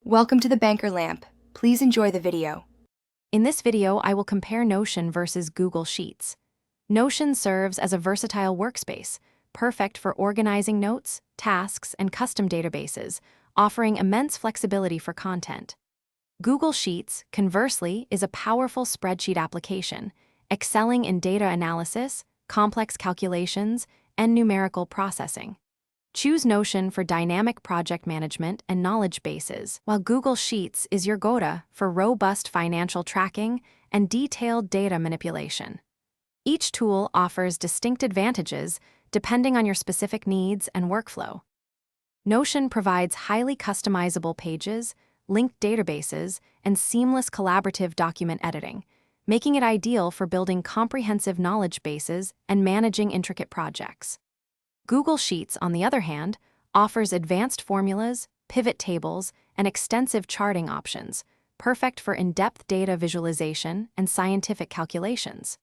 Welcome to the Banker Lamp. Please enjoy the video. In this video, I will compare Notion versus Google Sheets. Notion serves as a versatile workspace, perfect for organizing notes, tasks, and custom databases, offering immense flexibility for content. Google Sheets, conversely, is a powerful spreadsheet application, excelling in data analysis, complex calculations, and numerical processing. Choose Notion for dynamic project management and knowledge bases, while Google Sheets is your go-to for robust financial tracking and detailed data manipulation. Each tool offers distinct advantages depending on your specific needs and workflow. Notion provides highly customizable pages, linked databases, and seamless collaborative document editing, making it ideal for building comprehensive knowledge bases and managing intricate projects. Google Sheets, on the other hand, offers advanced formulas, pivot tables, and extensive charting options, perfect for in-depth data visualization and scientific calculations.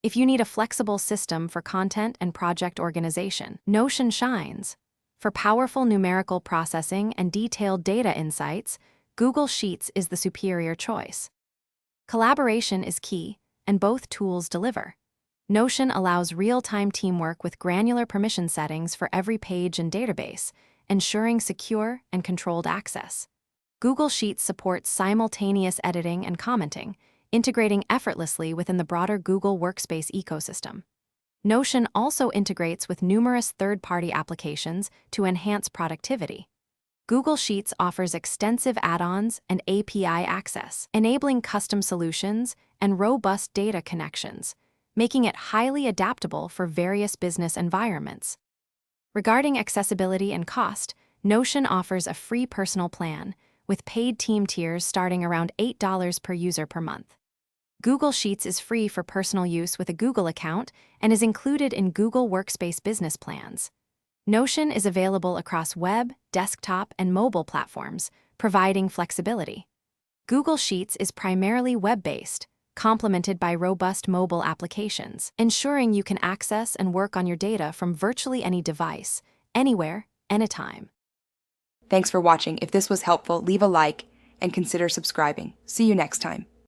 If you need a flexible system for content and project organization, Notion shines. For powerful numerical processing and detailed data insights, Google Sheets is the superior choice. Collaboration is key, and both tools deliver. Notion allows real-time teamwork with granular permission settings for every page and database, ensuring secure and controlled access. Google Sheets supports simultaneous editing and commenting, integrating effortlessly within the broader Google Workspace ecosystem. Notion also integrates with numerous third-party applications to enhance productivity. Google Sheets offers extensive add-ons and API access, enabling custom solutions and robust data connections, making it highly adaptable for various business environments. Regarding accessibility and cost, Notion offers a free personal plan, with paid team tiers starting around $8 per user per month. Google Sheets is free for personal use with a Google account and is included in Google Workspace business plans. Notion is available across web, desktop, and mobile platforms, providing flexibility. Google Sheets is primarily web-based, complemented by robust mobile applications, ensuring you can access and work on your data from virtually any device, anywhere, anytime. Thanks for watching. If this was helpful, leave a like and consider subscribing. See you next time.